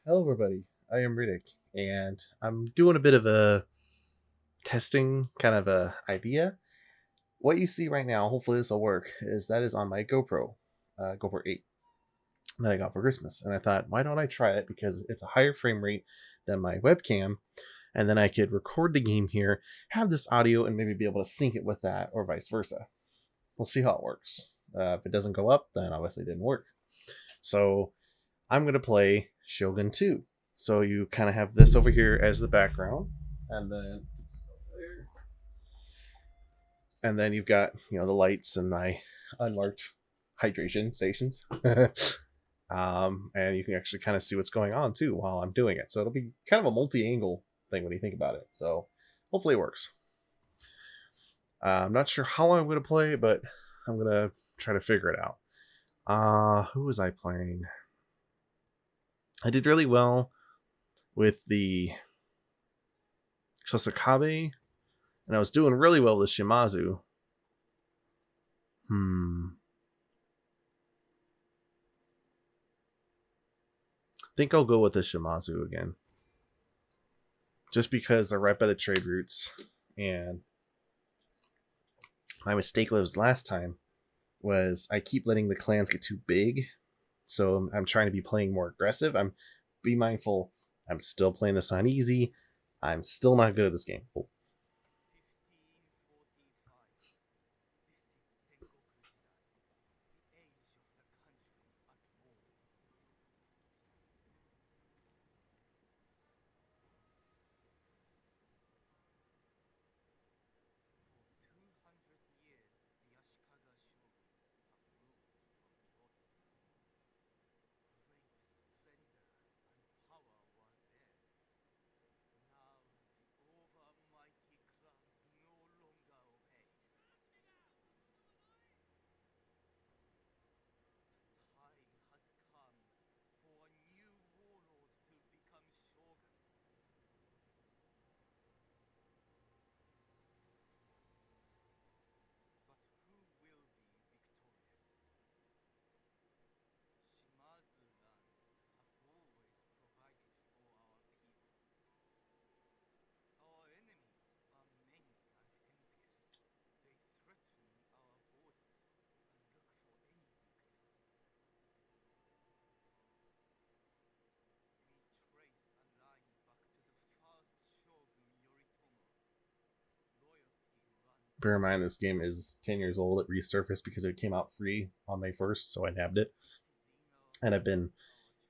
Hello, everybody. I am Riddek, and I'm doing a bit of a testing kind of a idea. What you see right now, hopefully this will work, is that is on my GoPro, GoPro 8 that I got for Christmas. And I thought, why don't I try it? Because it's a higher frame rate than my webcam, and then I could record the game here, have this audio, and maybe be able to sync it with that, or vice versa. We'll see how it works. If it doesn't go up, then obviously it didn't work. So I'm going to play Shogun 2. So you kind of have this over here as the background, and then you've got the lights and my unmarked hydration stations, and you can actually kind of see what's going on too while I'm doing it. So it'll be kind of a multi-angle thing when you think about it. So hopefully it works. I'm not sure how I'm going to play, but I'm going to try to figure it out. Who was I playing? I did really well with the Shosakabe, and I was doing really well with Shimazu. I think I'll go with the Shimazu again. Just because they're right by the trade routes, and my mistake was last time was I keep letting the clans get too big, so I'm trying to be playing more aggressive. Be mindful. I'm still playing this on easy. I'm still not good at this game. Oh. Bear in mind, this game is 10 years old. It resurfaced because it came out free on May 1st, so I nabbed it. And I've been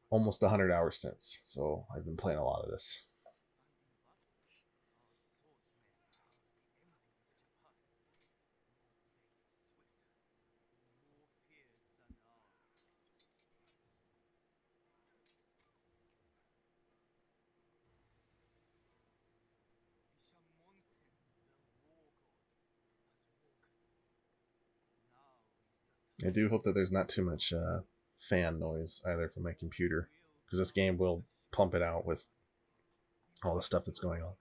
almost 100 hours since, so I've been playing a lot of this. I do hope that there's not too much fan noise either from my computer, because this game will pump it out with all the stuff that's going on.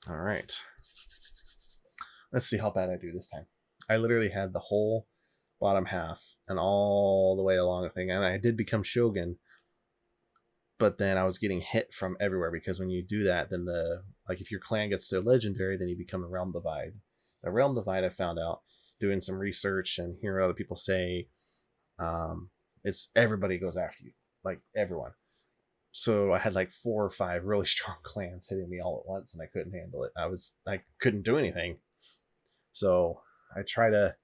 All right. Let's see how bad I do this time. I literally had the whole bottom half and all the way along the thing, and I did become Shogun, but then I was getting hit from everywhere because when you do that, then if your clan gets to legendary, then you become the realm divide. The realm divide, I found out doing some research and hearing other people say, it's everybody goes after you, like everyone. So I had like 4 or 5 really strong clans hitting me all at once, and I couldn't handle it. I couldn't do anything. So I try to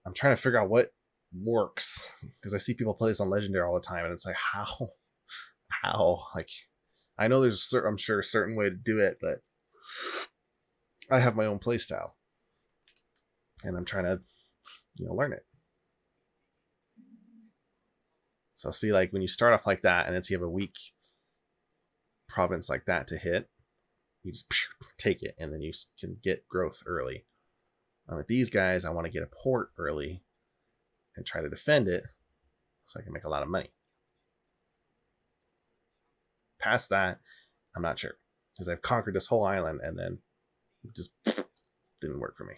I'm trying to figure out what works, because I see people play this on legendary all the time, and it's like how like I know there's I'm sure a certain way to do it, but I have my own play style, and I'm trying to learn it. So see, like when you start off like that, and it's you have a weak province like that to hit, you just take it, and then you can get growth early. With these guys, I want to get a port early and try to defend it so I can make a lot of money. Past that, I'm not sure. Because I've conquered this whole island and then it just didn't work for me.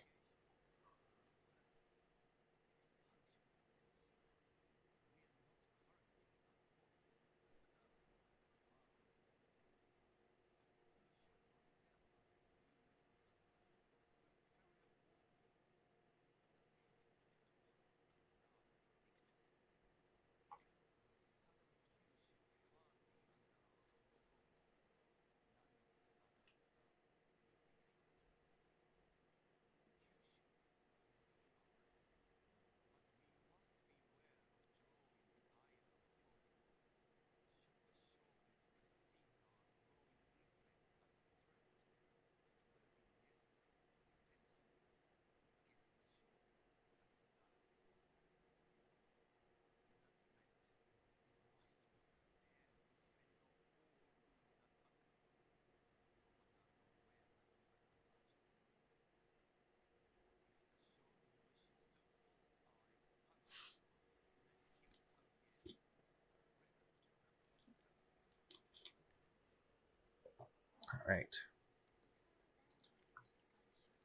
All right.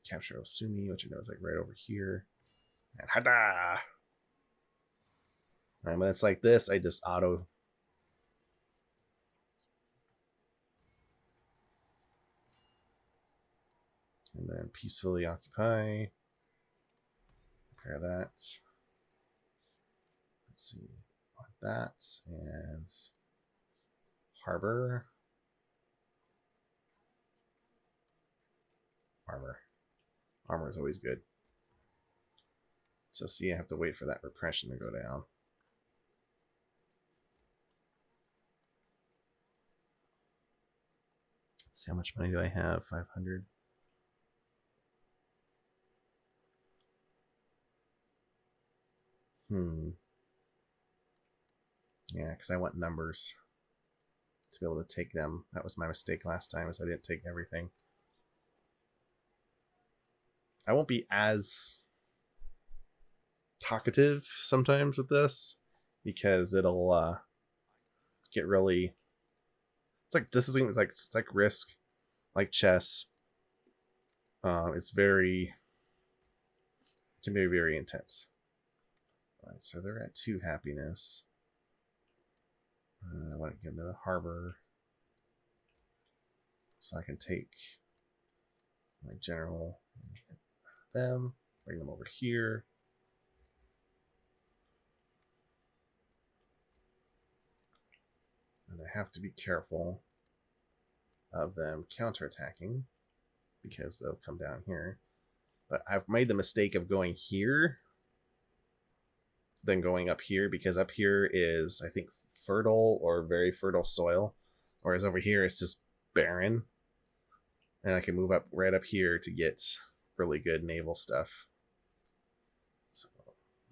Capture Osumi, which I know is like right over here. And hada! And when it's like this, I just auto. And then peacefully occupy. Repair that. Let's see. That. And harbor. Armor. Armor is always good. So see, I have to wait for that repression to go down. Let's see, how much money do I have? 500. Yeah, because I want numbers to be able to take them. That was my mistake last time, is I didn't take everything. I won't be as talkative sometimes with this because it'll get really. It's like this is it's like Risk, like chess. It's very can be very intense. All right, so they're at 2 happiness. I want to give them a harbor, so I can take my general, them, bring them over here. And I have to be careful of them counterattacking because they'll come down here. But I've made the mistake of going here than going up here, because up here is, I think, fertile or very fertile soil, whereas over here it's just barren. And I can move up right up here to get really good naval stuff. So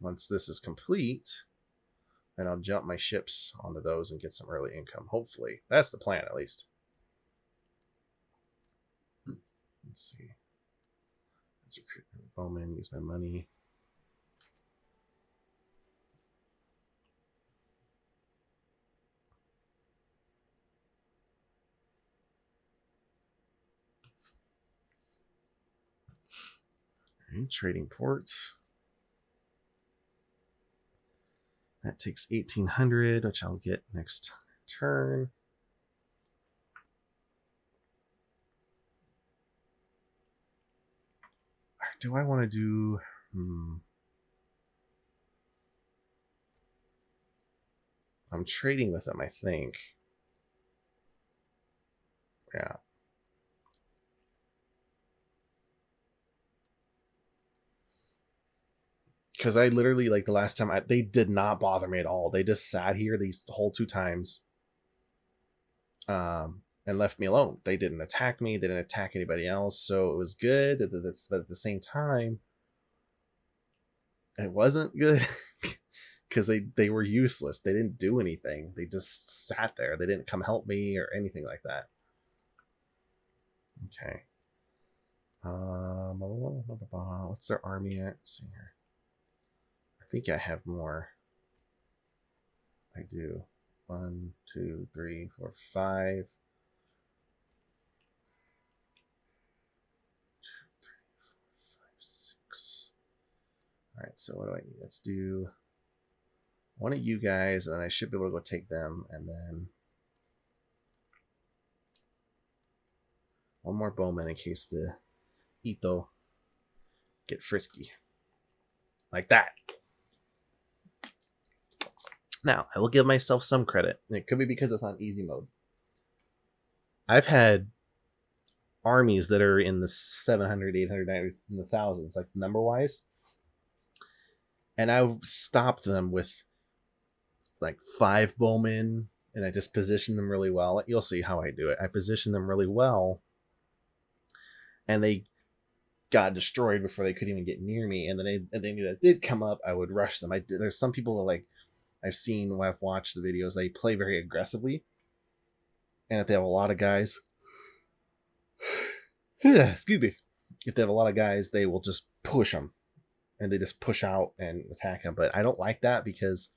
once this is complete, then I'll jump my ships onto those and get some early income. Hopefully. That's the plan, at least. Let's see. Let's recruit Bowman, use my money. Right, trading port. That takes 1,800, which I'll get next turn. Do I want to do... I'm trading with them, I think. Yeah. Because I literally, like, the last time, they did not bother me at all. They just sat here these whole 2 times and left me alone. They didn't attack me. They didn't attack anybody else. So it was good. But at the same time, it wasn't good. Because they were useless. They didn't do anything. They just sat there. They didn't come help me or anything like that. Okay. What's their army at? Let's see here. I think I have more. I do. 1, 2, 3, 4, 5. Alright, so what do I need? Let's do one of you guys, and then I should be able to go take them, and then one more bowman in case the Ito get frisky. Like that. Now, I will give myself some credit. It could be because it's on easy mode. I've had armies that are in the 700, 800, 900, in the thousands, like number-wise. And I stopped them with like 5 bowmen, and I just position them really well. You'll see how I do it. I position them really well, and they got destroyed before they could even get near me. And then they knew that did come up, I would rush them. There's some people that, like, I've seen when I've watched the videos, they play very aggressively, and if they have a lot of guys, excuse me, if they have a lot of guys, they will just push them, and they just push out and attack them. But I don't like that, because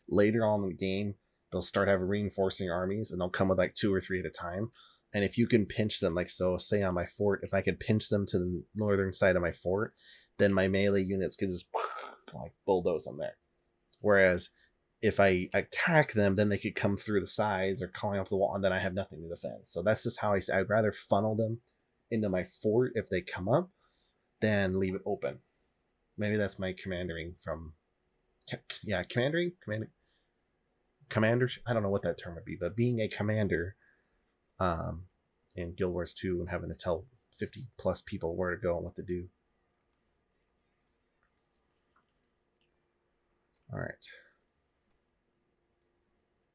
later on in the game, they'll start having reinforcing armies, and they'll come with like 2 or 3 at a time. And if you can pinch them, like, so say on my fort, if I could pinch them to the northern side of my fort, then my melee units could just like bulldoze them there. Whereas if I attack them, then they could come through the sides or climb up the wall, and then I have nothing to defend. So that's just how I'd rather funnel them into my fort if they come up than leave it open. Maybe that's my commandering from, yeah, commandering. Commander, I don't know what that term would be, but being a commander in Guild Wars 2 and having to tell 50 plus people where to go and what to do. All right.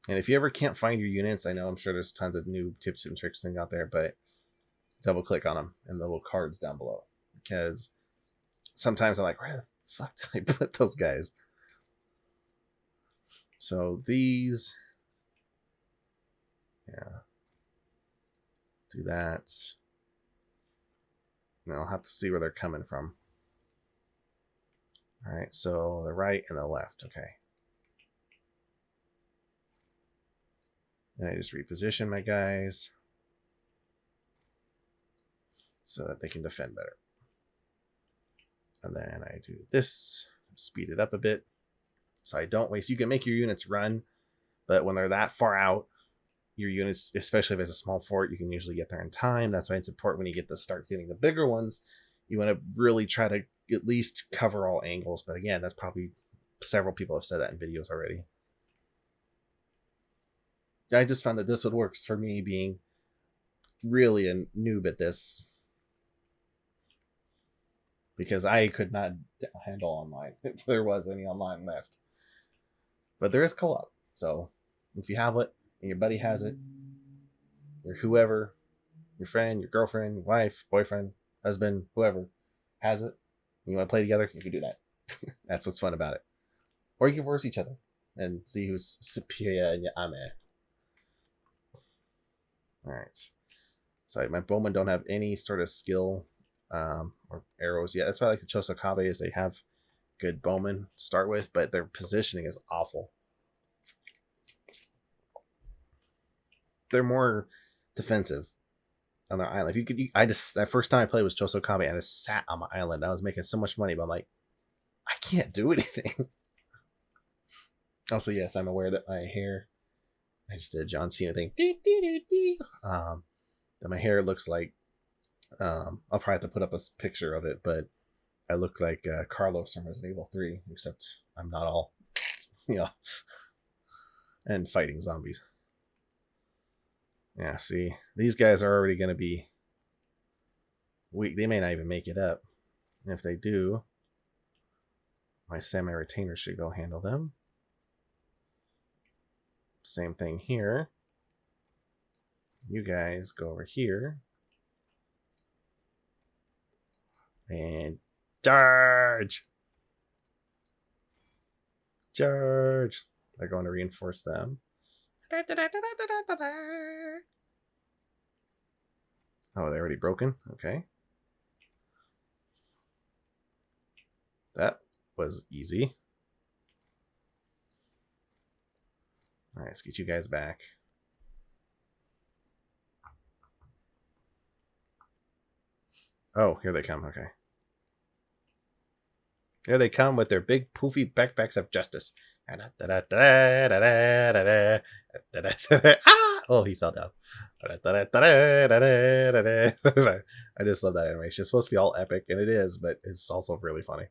And if you ever can't find your units, I know I'm sure there's tons of new tips and tricks things out there, but double click on them and the little cards down below, because sometimes I'm like, where the fuck did I put those guys? So these, yeah, do that. And I'll have to see where they're coming from. All right, so the right and the left, okay. And I just reposition my guys so that they can defend better. And then I do this, speed it up a bit, so I don't waste. You can make your units run, but when they're that far out, your units, especially if it's a small fort, you can usually get there in time. That's why it's important when you get to start getting the bigger ones, you want to really try to at least cover all angles. But again, that's probably several people have said that in videos already. I just found that this would work for me, being really a noob at this, because I could not handle online if there was any online left. But there is co-op, so if you have it and your buddy has it, or whoever, your friend, your girlfriend, your wife, boyfriend, husband, whoever has it, and you want to play together, you can do that. That's what's fun about it. Or you can force each other and see who's superior in your army. All right. So my bowmen don't have any sort of skill or arrows yet. That's why I like the Chosokabe, is they have good bowmen to start with, but their positioning is awful. They're more defensive on their island. If you could, that first time I played was Chosokabe, I just sat on my island. I was making so much money, but I'm like, I can't do anything. Also, yes, I'm aware that my hair, I just did a John Cena thing. That my hair looks like, I'll probably have to put up a picture of it, but I look like Carlos from Resident Evil 3, except I'm not all, you know, and fighting zombies. Yeah, see, these guys are already going to be weak. They may not even make it up. And if they do, my semi-retainer should go handle them. Same thing here. You guys go over here. And charge! Charge! They're going to reinforce them. Oh, they're already broken? Okay. That was easy. Alright, let's get you guys back. Oh, here they come. Okay. Here they come with their big poofy backpacks of justice. Ah! Oh, he fell down. I just love that animation. It's supposed to be all epic, and it is, but it's also really funny.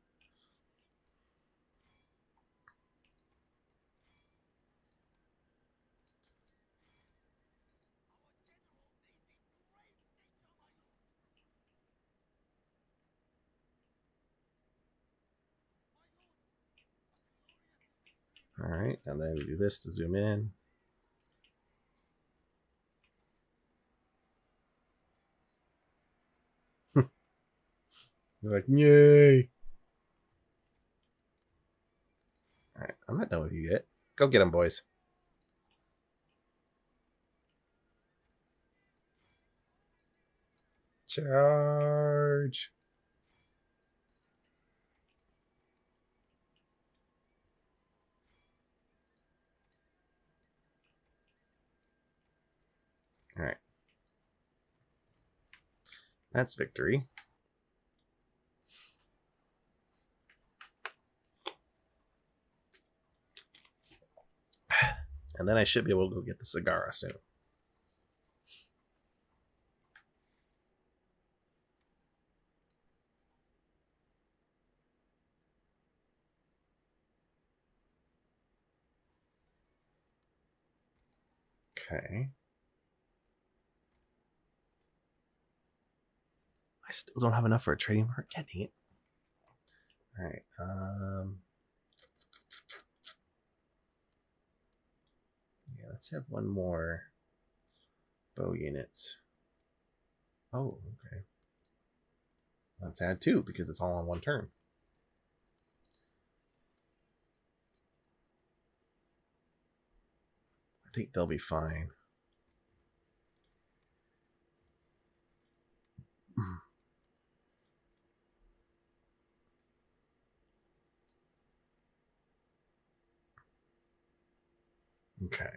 All right, and then we do this to zoom in. You're like, yay! All right, I'm not done with you yet. Go get them, boys. Charge! All right, that's victory. And then I should be able to go get the cigar soon. Okay. I still don't have enough for a trading mark. God dang it. All right. Yeah, let's have one more bow unit. Oh, okay. Let's add 2 because it's all on one turn. I think they'll be fine. Okay.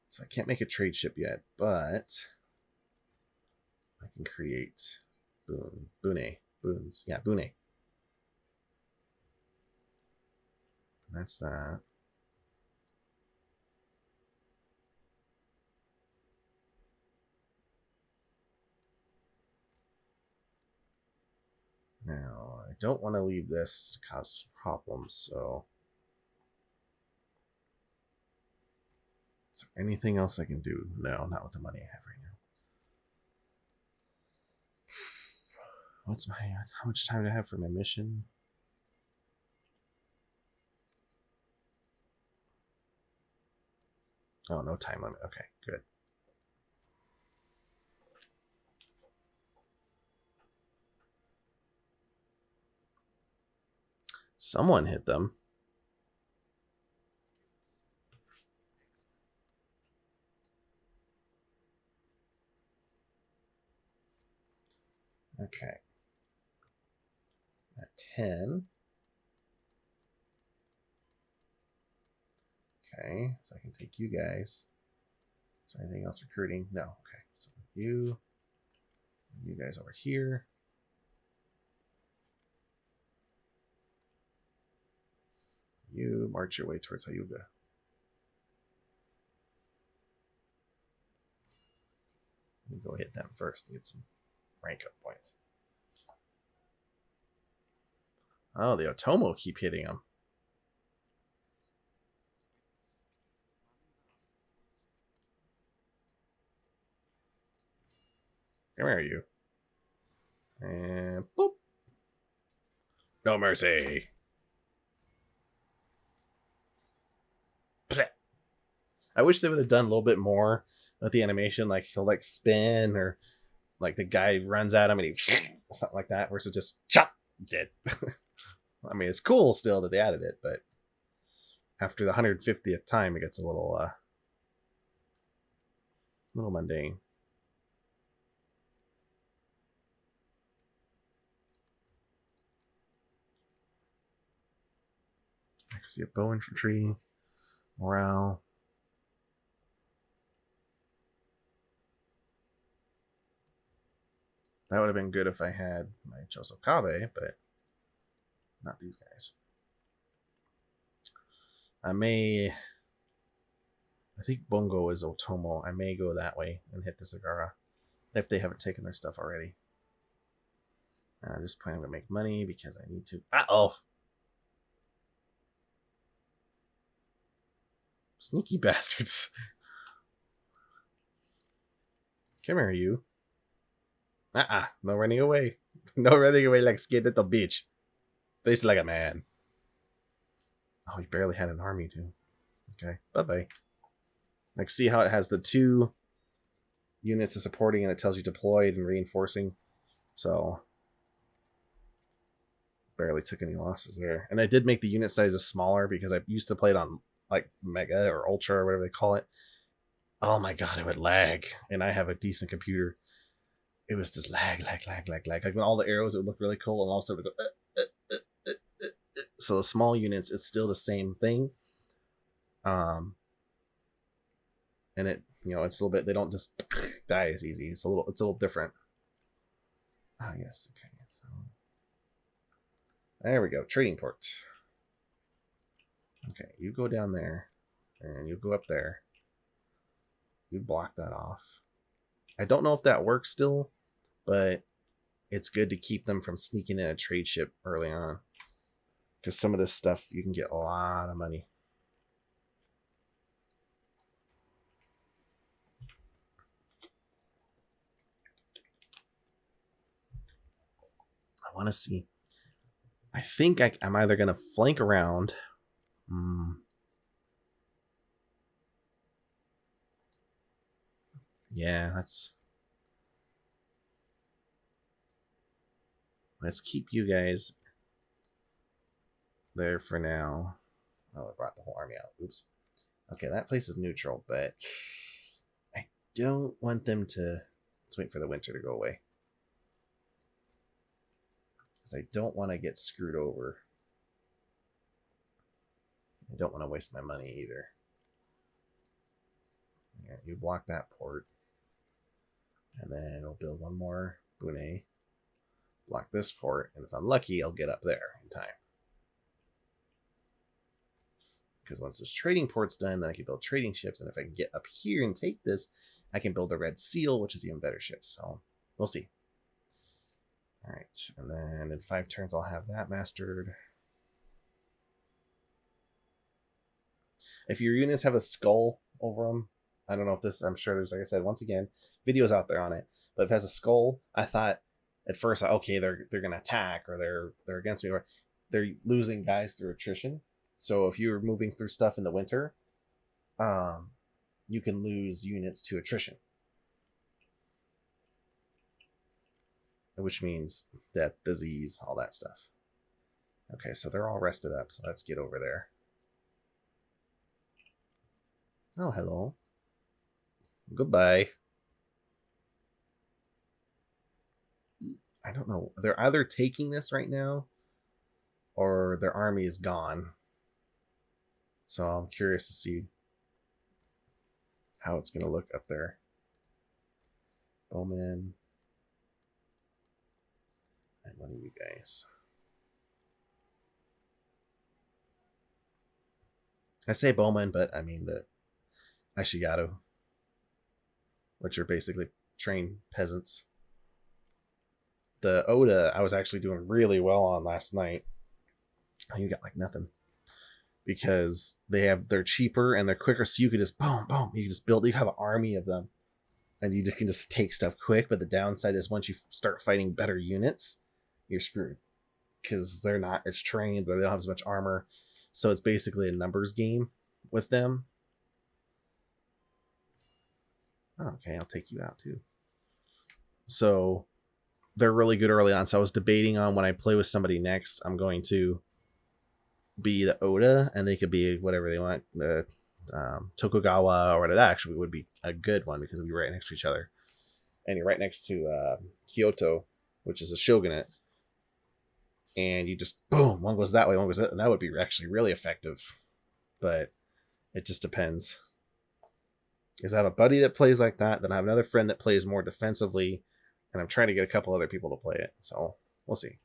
So I can't make a trade ship yet, but I can create boons. Yeah, boone. That's that. Now, I don't want to leave this to cause problems, so... Is there anything else I can do? No, not with the money I have right now. How much time do I have for my mission? Oh, no time limit. Okay, good. Someone hit them. Okay. At 10. Okay, so I can take you guys. Is there anything else recruiting? No. Okay, so you guys over here. You march your way towards Hyuga. You go hit them first and get some rank up points. Oh, the Otomo keep hitting them. Come here, you. And boop. No mercy. I wish they would have done a little bit more with the animation, like he'll like spin or like the guy runs at him and he something like that, versus just chop dead. I mean, it's cool still that they added it, but after the 150th time, it gets a little mundane. I can see a bow infantry, morale. That would have been good if I had my Chosokabe, but not these guys. I think Bungo is Otomo. I may go that way and hit the Zagara if they haven't taken their stuff already. I'm just planning to make money because I need to. Uh-oh. Sneaky bastards. Come here, you. No running away. No running away like scared little bitch. Face like a man. Oh, he barely had an army, too. Okay, bye-bye. Like, see how it has the 2 units of supporting and it tells you deployed and reinforcing. So, barely took any losses there. And I did make the unit sizes smaller because I used to play it on, like, Mega or Ultra or whatever they call it. Oh my god, it would lag. And I have a decent computer. It was just lag. Like when all the arrows, it would look really cool, and all of a sudden it would go. So the small units, it's still the same thing. And it, it's a little bit. They don't just die as easy. It's a little different. Ah, yes. Okay. So there we go. Trading port. Okay, you go down there, and you go up there. You block that off. I don't know if that works still, but it's good to keep them from sneaking in a trade ship early on. Because some of this stuff, you can get a lot of money. I want to see. I think I'm either going to flank around. Yeah, let's keep you guys there for now. Oh, I brought the whole army out. Oops. Okay, that place is neutral, but I don't want them to... Let's wait for the winter to go away. Because I don't want to get screwed over. I don't want to waste my money either. Yeah, you block that port. And then we'll build one more Bune. Block this port. And if I'm lucky, I'll get up there in time. Because once this trading port's done, then I can build trading ships. And if I can get up here and take this, I can build a Red Seal, which is even better ship. So we'll see. All right. And then in 5 turns, I'll have that mastered. If your units have a skull over them, I don't know if this, I'm sure there's, like I said, once again, videos out there on it. But if it has a skull, I thought at first, okay, they're going to attack or they're against me, or they're losing guys through attrition. So if you're moving through stuff in the winter, you can lose units to attrition. Which means death, disease, all that stuff. Okay, so they're all rested up, so let's get over there. Oh, hello. Goodbye. I don't know. They're either taking this right now or their army is gone. So I'm curious to see how it's going to look up there. Bowman. And one of you guys. I say Bowman, but I mean the Ashigato, which are basically trained peasants. The Oda, I was actually doing really well on last night. You got like nothing. Because they're cheaper and they're quicker, so you could just boom, boom. You can just build, you have an army of them. And you can just take stuff quick, but the downside is once you start fighting better units, you're screwed. Because they're not as trained, they don't have as much armor. So it's basically a numbers game with them. Oh, okay, I'll take you out too. So they're really good early on. So I was debating on when I play with somebody next, I'm going to be the Oda, and they could be whatever they want. The Tokugawa or whatever. That actually would be a good one because we'd be right next to each other. And you're right next to Kyoto, which is a shogunate. And you just, boom, one goes that way, one goes that way. And that would be actually really effective. But it just depends. Because I have a buddy that plays like that. Then I have another friend that plays more defensively. And I'm trying to get a couple other people to play it. So we'll see.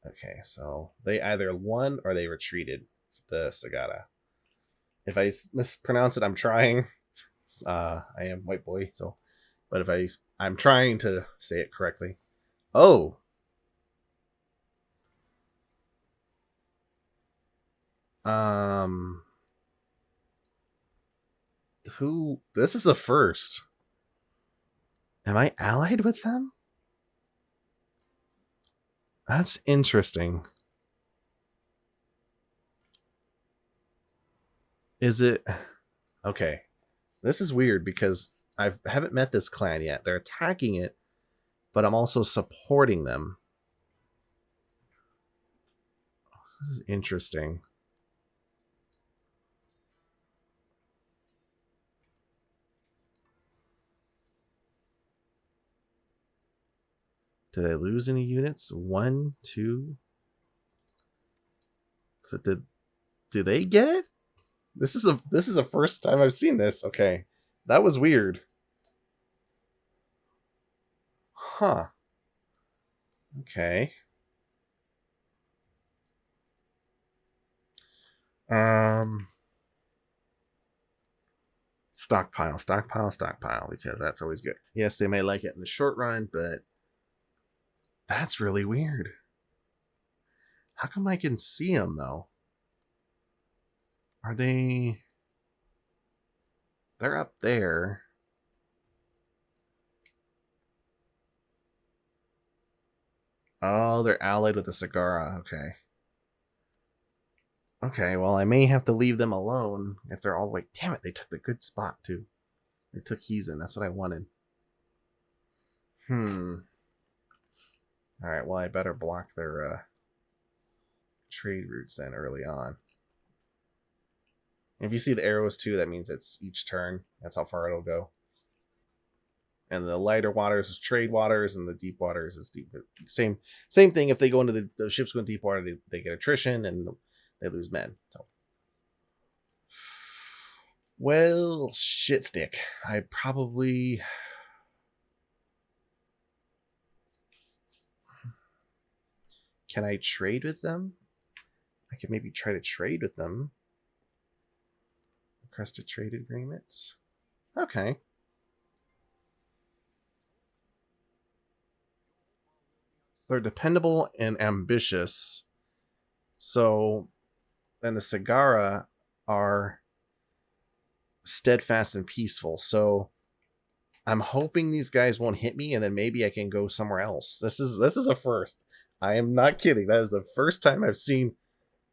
Okay, so they either won or they retreated the Sagara. If I mispronounce it, I'm trying. I am white boy, so. But if I'm trying to say it correctly. Oh. Who? This is a first. Am I allied with them? That's interesting. Is it? Okay. This is weird because I haven't met this clan yet. They're attacking it, but I'm also supporting them. This is interesting. Did I lose any units? 1, 2. So do they get it? This is a first time I've seen this. Okay. That was weird. Huh. Okay. Stockpile, because that's always good. Yes, they may like it in the short run, but that's really weird. How come I can see them though? Are they? They're up there. Oh, they're allied with the Sagara. Okay. Okay, well, I may have to leave them alone if they're all the way. Damn it, they took the good spot too. They took Heathen. That's what I wanted. Alright, well, I better block their trade routes then early on. If you see the arrows too, that means it's each turn. That's how far it'll go. And the lighter waters is trade waters, and the deep waters is deep. Same thing. If they go into the ships go in deep water, they get attrition and they lose men. So, well, shit stick. I probably. Can I trade with them? I could maybe try to trade with them. Request a trade agreement. Okay. They're dependable and ambitious. So, and the Sagara are steadfast and peaceful. So, I'm hoping these guys won't hit me, and then maybe I can go somewhere else. This is a first. I am not kidding. That is the first time I've seen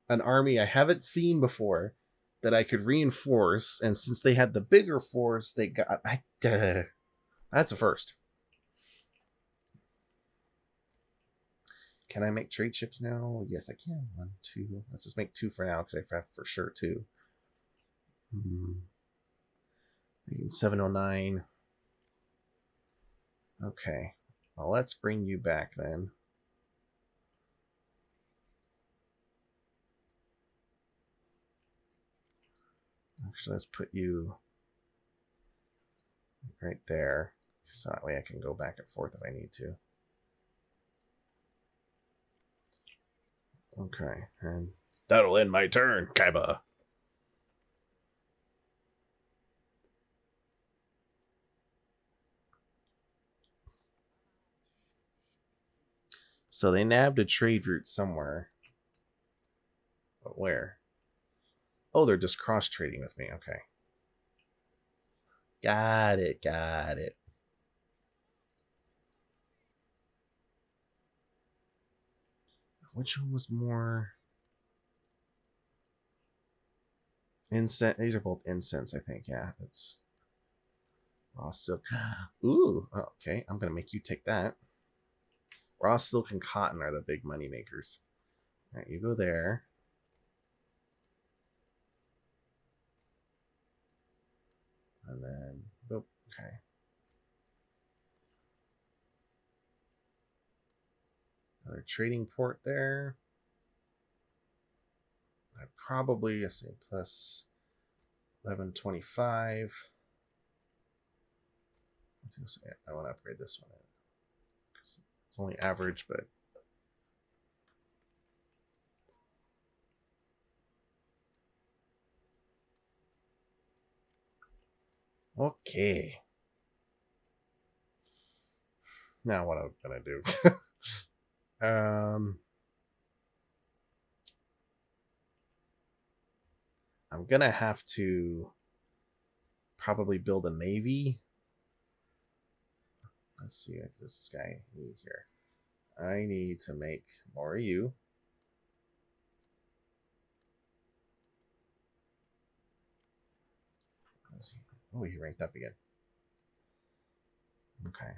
an army I haven't seen before that I could reinforce. And since they had the bigger force, they got. That's a first. Can I make trade ships now? Yes, I can. 1, 2. Let's just make 2 for now because I have for sure 2. 709. Okay. Well, let's bring you back then. Actually, let's put you right there. So that way I can go back and forth if I need to. Okay, and that'll end my turn, Kaiba. So they nabbed a trade route somewhere. But where? Oh, they're just cross trading with me. Okay. Got it. Which one was more incense? These are both incense, I think. Yeah, that's raw silk. Ooh, okay. I'm gonna make you take that. Raw silk and cotton are the big money makers. All right, you go there. And then, oh, okay. Another trading port there. I probably, let's see, plus 1125. I want to upgrade this one. It's only average, but okay. Now what I'm gonna do? I'm gonna have to probably build a navy. Let's see what this guy needs here. I need to make more of you. Oh, he ranked up again. Okay.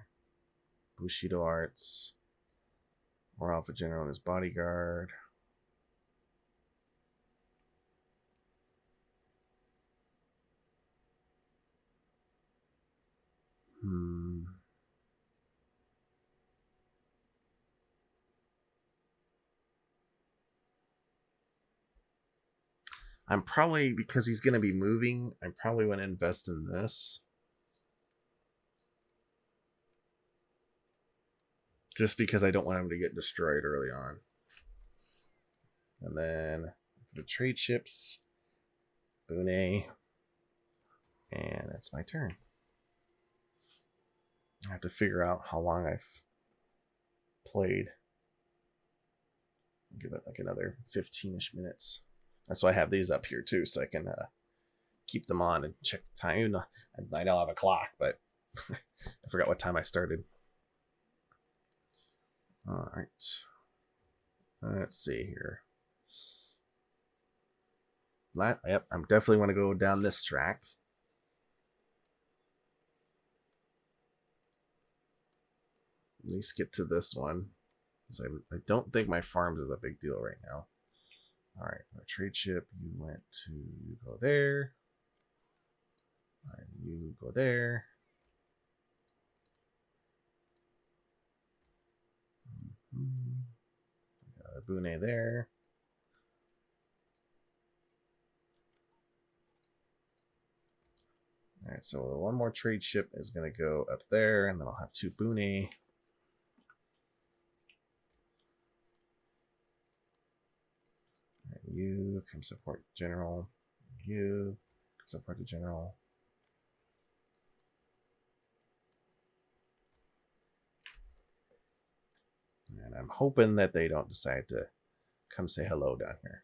Bushido Arts. More Alpha General and his bodyguard. I'm probably, because he's going to be moving, I probably want to invest in this. Just because I don't want him to get destroyed early on. And then the trade ships. Bune. And that's my turn. I have to figure out how long I've played. I'll give it like another 15-ish minutes. That's why I have these up here too, so I can keep them on and check the time. I don't have a clock, but I forgot what time I started. All right. Let's see here. Yep, I'm definitely want to go down this track. At least get to this one. Because I don't think my farms is a big deal right now. All right, our trade ship, you go there. All right, you go there. Got a Bune there. All right, so one more trade ship is going to go up there, and then I'll have 2 Bune. You come support general. You come support the general. And I'm hoping that they don't decide to come say hello down here.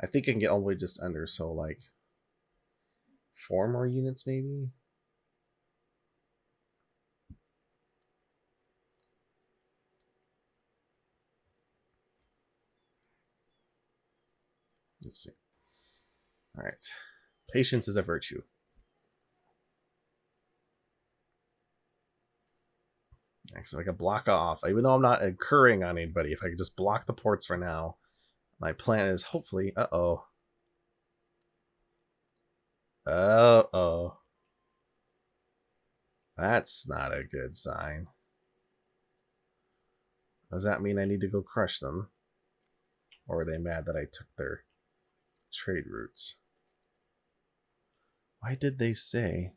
I think I can get all the way just under, so like 4 more units maybe. Let's see. All right. Patience is a virtue. So I can block off, even though I'm not incurring on anybody. If I could just block the ports for now, my plan is hopefully. Uh-oh. Uh-oh. That's not a good sign. Does that mean I need to go crush them? Or are they mad that I took their trade routes? Why did they say?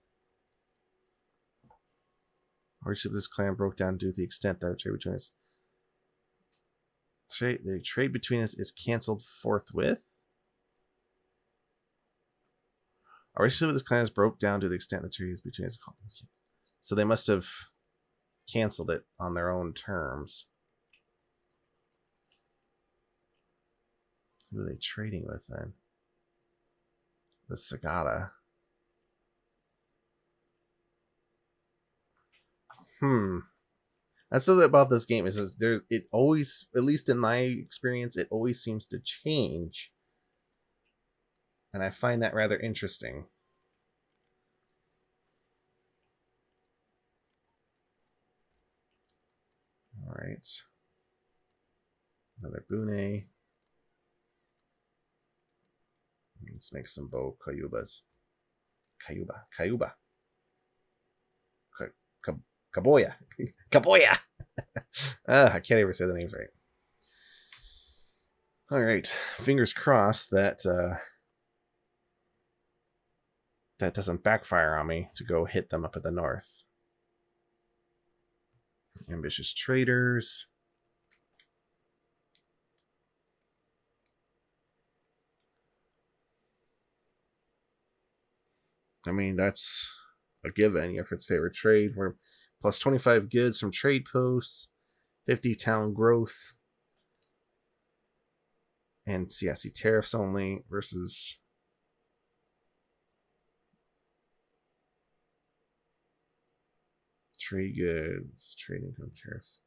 Hardship of this clan broke down due to the extent that the trade between us. The trade between us is canceled forthwith? Our relationship with this clan is broke down to the extent that the trade is between us. So they must have canceled it on their own terms. Who are they trading with then? The Sagata. That's something about this game is it always, at least in my experience, it always seems to change. And I find that rather interesting. All right. Another Bune. Let's make some bow Kayubas. Kayuba. Kaboya. Kaboya. I can't ever say the names right. All right. Fingers crossed that that doesn't backfire on me to go hit them up at the north. Ambitious traders. I mean, that's a given. If it's favorite trade, we're plus 25 goods from trade posts, 50 town growth, and CSC tariffs only versus trade goods, trade income tariffs.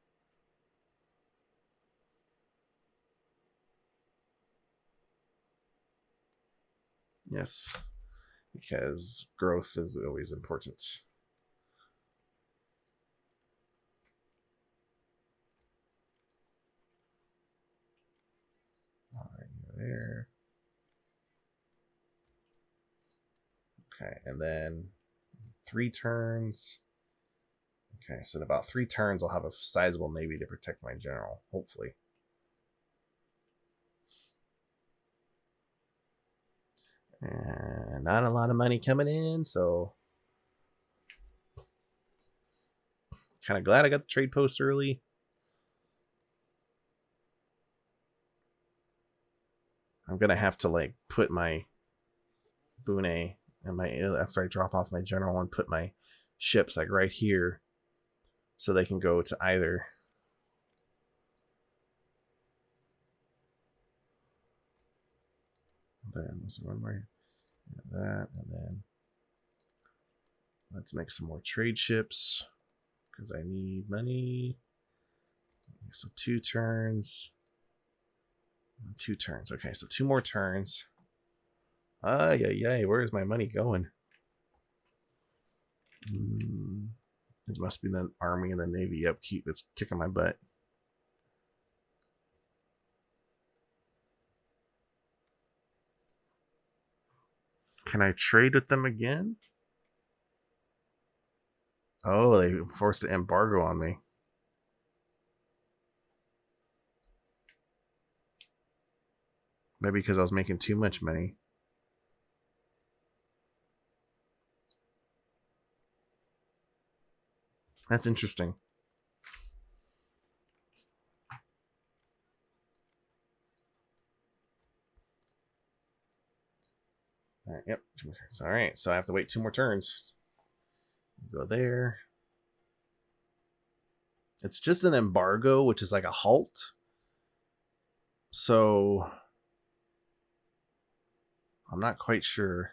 Yes, because growth is always important. All right, there. Okay, and then 3 turns. Okay, so in about 3 turns, I'll have a sizable navy to protect my general, hopefully. And not a lot of money coming in, so kind of glad I got the trade post early. I'm gonna have to like put my Bune and my after I drop off my general and put my ships like right here, so they can go to either. Then there's one more. That, and then let's make some more trade ships because I need money. So 2 turns. 2 turns. Okay, so 2 more turns. Yay, where is my money going? It must be the army and the navy upkeep that's kicking my butt. Can I trade with them again? Oh, they forced an embargo on me. Maybe because I was making too much money. That's interesting. All right, yep, 2 more turns. All right, so I have to wait 2 more turns. Go there. It's just an embargo, which is like a halt. So I'm not quite sure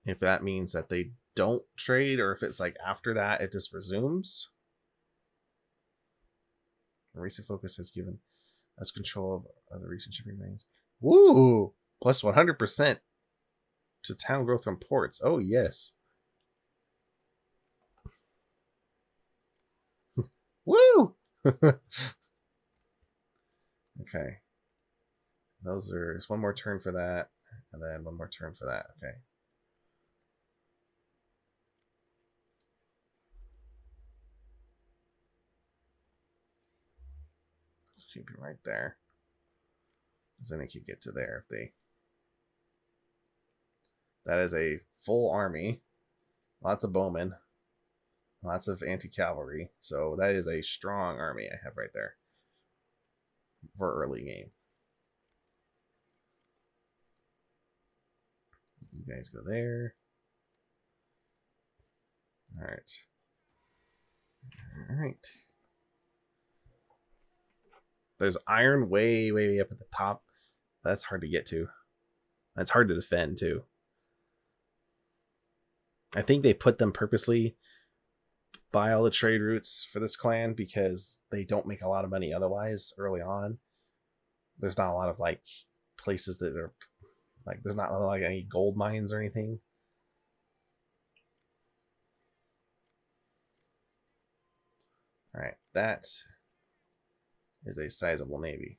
if that means that they don't trade or if it's like after that it just resumes. Recent focus has given us control of the recent shipping lanes. Woo! Plus 100% to town growth from ports. Oh, yes. Woo! Okay. There's 1 more turn for that, and then 1 more turn for that. Okay. Just keep it right there. Then they could get to there if they. That is a full army. Lots of bowmen. Lots of anti-cavalry. So that is a strong army I have right there for early game. You guys go there. All right. All right. There's iron way up at the top. That's hard to get to. That's hard to defend too. I think they put them purposely by all the trade routes for this clan because they don't make a lot of money otherwise early on. There's not a lot of like places that are like there's not like any gold mines or anything. All right, that is a sizable navy.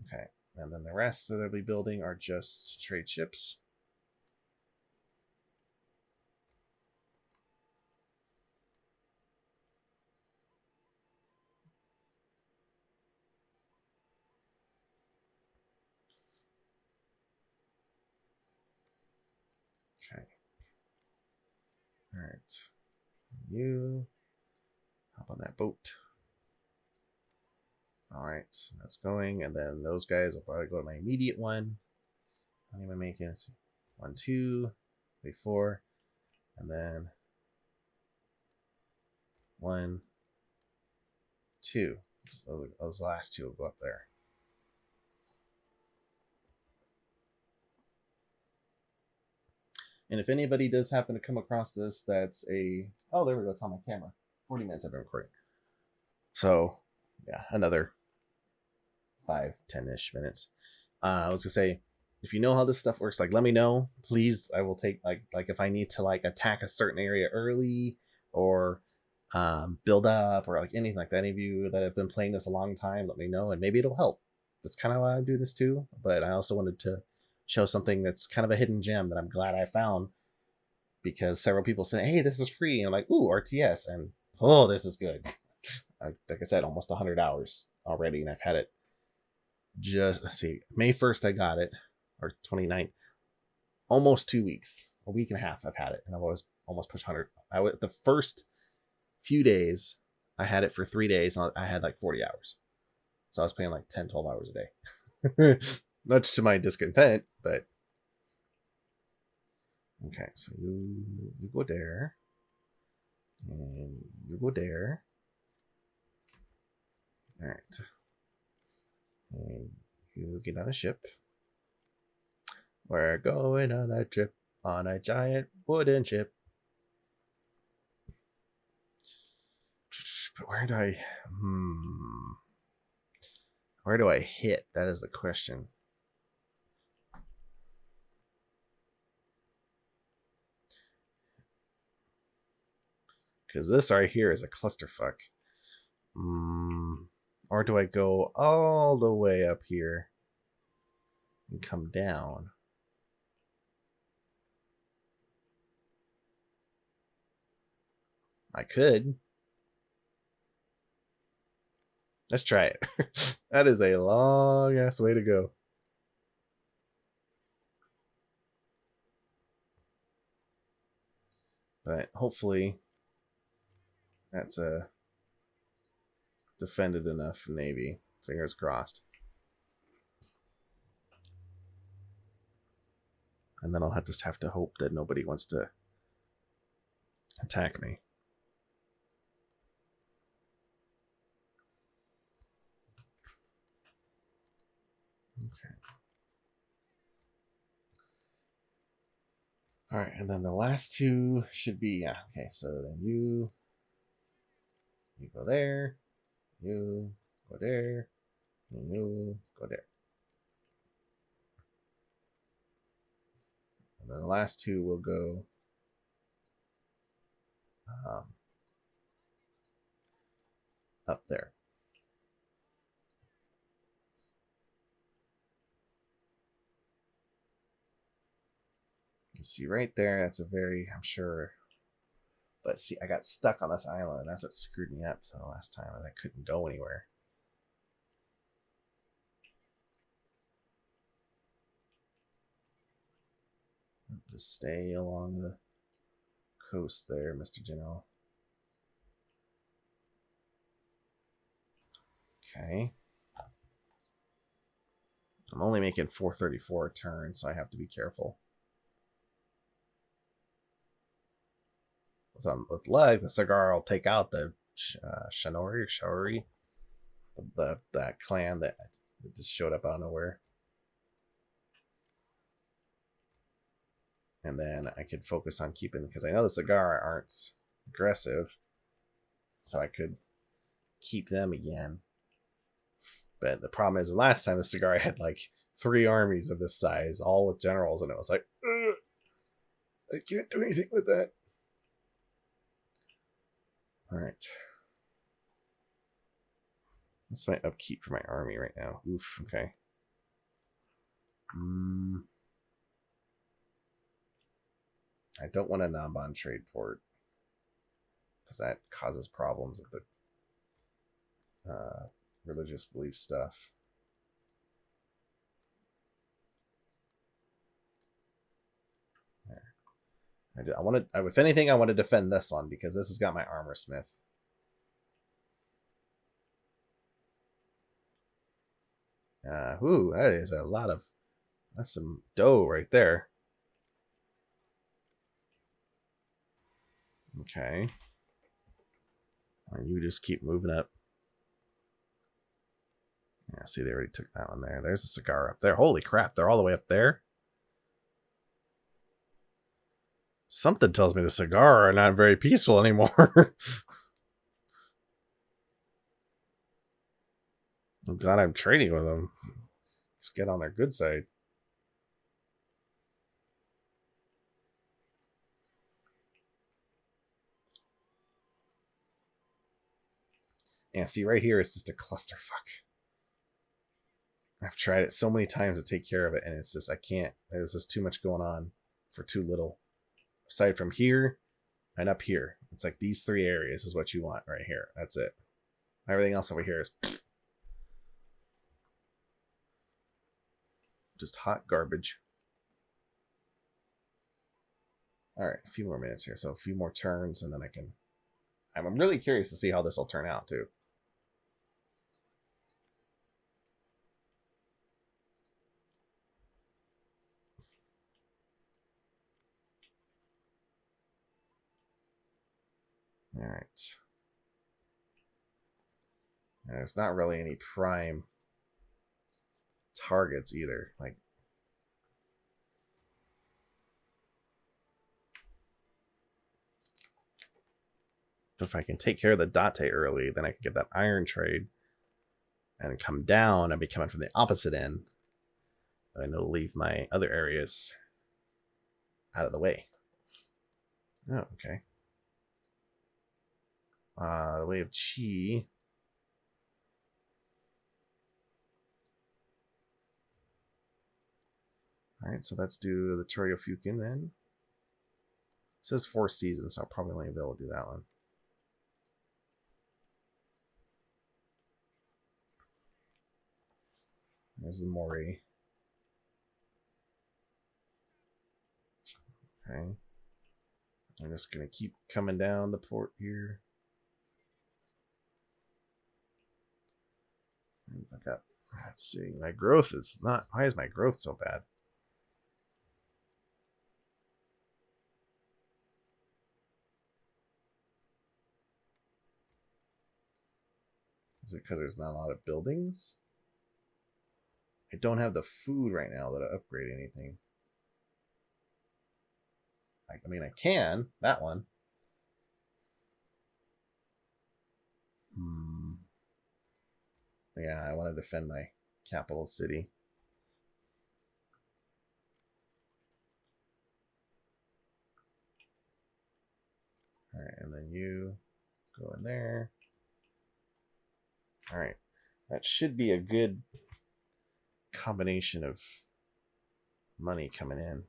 Okay, and then the rest that they'll be building are just trade ships. Okay. All right. You hop on that boat. All right, so that's going, and then those guys will probably go to my immediate one. I'm gonna make it 1, 2, 3, 4, and then 1, 2. So those last two will go up there. And if anybody does happen to come across this, that's a there we go. It's on my camera. 40 minutes I've been recording. So yeah, another 5, 10-ish minutes. I was gonna say, if you know how this stuff works, like let me know, please. I will take like if I need to like attack a certain area early or build up or like anything like that. Any of you that have been playing this a long time, let me know, and maybe it'll help. That's kind of why I do this too. But I also wanted to show something that's kind of a hidden gem that I'm glad I found, because several people said, "Hey, this is free," and I'm like, "Ooh, RTS," and oh, this is good. Like I said, almost 100 hours already, and I've had it. Just let's see, May 1st I got it, or 29th, almost 2 weeks, a week and a half I've had it, and I've always almost pushed 100. The first few days I had it for 3 days, and I had like 40 hours, so I was playing like 10, 12 hours a day. Much to my discontent, but okay. So you go there, and you go there. All right, and you get on a ship. We're going on a trip on a giant wooden ship. But where do I hit? That is the question. Because this right here is a clusterfuck. Or do I go all the way up here and come down? I could. Let's try it. That is a long ass way to go. But hopefully that's a defended enough navy. Fingers crossed. And then I'll just have to hope that nobody wants to attack me. Okay. All right, and then the last two should be, yeah, okay, so then you go there, you go there, and you go there. And then the last two will go up there. You see right there, that's a very, I'm sure, but see, I got stuck on this island, and that's what screwed me up the last time, and I couldn't go anywhere. Just stay along the coast there, Mr. General. Okay. I'm only making 434 a turn, so I have to be careful. With luck, the cigar will take out the Shori, that clan that just showed up out of nowhere. And then I could focus on keeping, because I know the cigar aren't aggressive, so I could keep them again. But the problem is, the last time the cigar had like 3 armies of this size, all with generals, and it was like, I can't do anything with that. All right. That's my upkeep for my army right now. Oof, okay. I don't want a non-bond trade port, because that causes problems with the religious belief stuff. There. I want to. If anything, I want to defend this one because this has got my armor smith. Ooh, that is a lot of. That's some dough right there. Okay. And you just keep moving up. Yeah, see, they already took that one there. There's a cigar up there. Holy crap, they're all the way up there. Something tells me the cigar are not very peaceful anymore. I'm glad I'm trading with them. Just get on their good side. Yeah, see, right here is just a clusterfuck. I've tried it so many times to take care of it, and it's just, I can't. There's just too much going on for too little. Aside from here and up here. It's like these three areas is what you want right here. That's it. Everything else over here is just hot garbage. All right, a few more minutes here. So a few more turns, and then I can... I'm really curious to see how this will turn out, too. All right. And there's not really any prime targets either. Like, if I can take care of the Date early, then I can get that iron trade and come down and be coming from the opposite end. And it'll leave my other areas out of the way. Oh, okay. The way of Chi. Alright, so let's do the Toryofukin then. It says 4 seasons, so I'll probably only be able to do that one. There's the Mori. Okay. I'm just going to keep coming down the port here. I got, let's see, my growth is not, why is my growth so bad? Is it because there's not a lot of buildings? I don't have the food right now that I upgrade anything. I mean, I can. That one. Yeah, I want to defend my capital city. All right, and then you go in there. All right, that should be a good combination of money coming in.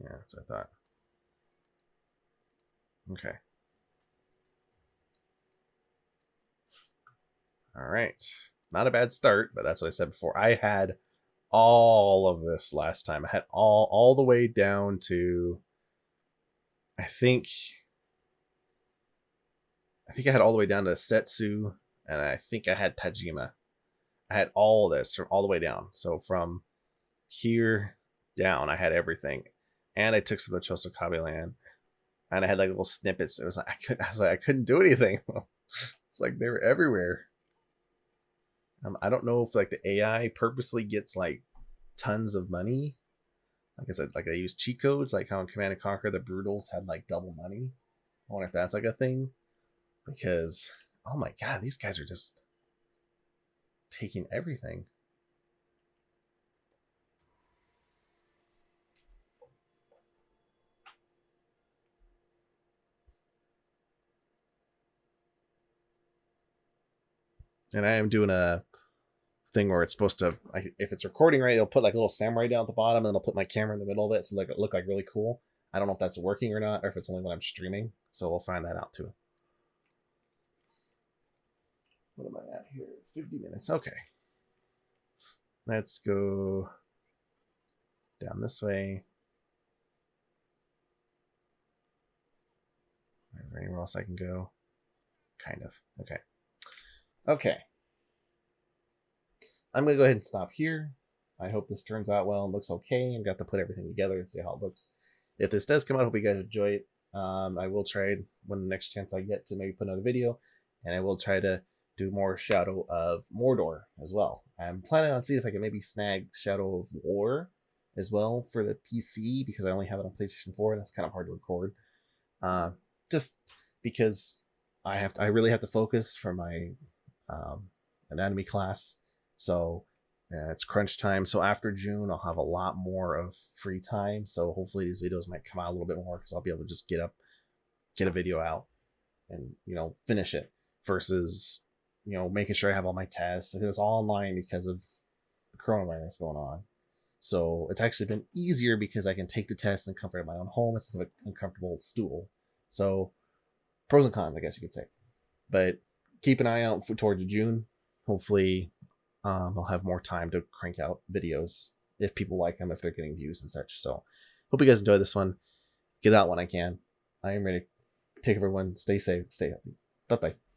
Yeah, that's what I thought. Okay. All right. Not a bad start, but that's what I said before. I had all of this last time. I had all the way down to, I think I had all the way down to Setsu, and I think I had Tajima. I had all this from all the way down. So from here down, I had everything, and I took some of Chosokabe land, and I had like little snippets. It was like I couldn't do anything. It's like they were everywhere. I don't know if like the AI purposely gets like tons of money. Like I said, like I use cheat codes, like how in Command and Conquer the Brutals had like double money. I wonder if that's like a thing, because oh my god, these guys are just taking everything. And I am doing a thing where it's supposed to, if it's recording right, it'll put like a little samurai down at the bottom, and it'll put my camera in the middle of it to look like really cool. I don't know if that's working or not, or if it's only when I'm streaming. So we'll find that out too. What am I at here? 50 minutes. Okay. Let's go down this way. Is there anywhere else I can go? Kind of. Okay. Okay. I'm going to go ahead and stop here. I hope this turns out well and looks okay, and got to put everything together and see how it looks. If this does come out, I hope you guys enjoy it. I will try when the next chance I get to maybe put another video, and I will try to do more Shadow of Mordor as well. I'm planning on seeing if I can maybe snag Shadow of War as well for the PC, because I only have it on PlayStation 4. That's kind of hard to record. Just because I really have to focus for my anatomy class. So it's crunch time. So after June, I'll have a lot more of free time. So hopefully these videos might come out a little bit more, because I'll be able to just get a video out and, finish it, versus, making sure I have all my tests. It's all online because of the coronavirus going on. So it's actually been easier because I can take the test in the comfort of my own home instead of an uncomfortable stool. So pros and cons, I guess you could say. But keep an eye out towards June. Hopefully I'll have more time to crank out videos if people like them, if they're getting views and such. So hope you guys enjoy this one. Get out when I can. I am ready. Take everyone. Stay safe. Stay healthy. Bye-bye.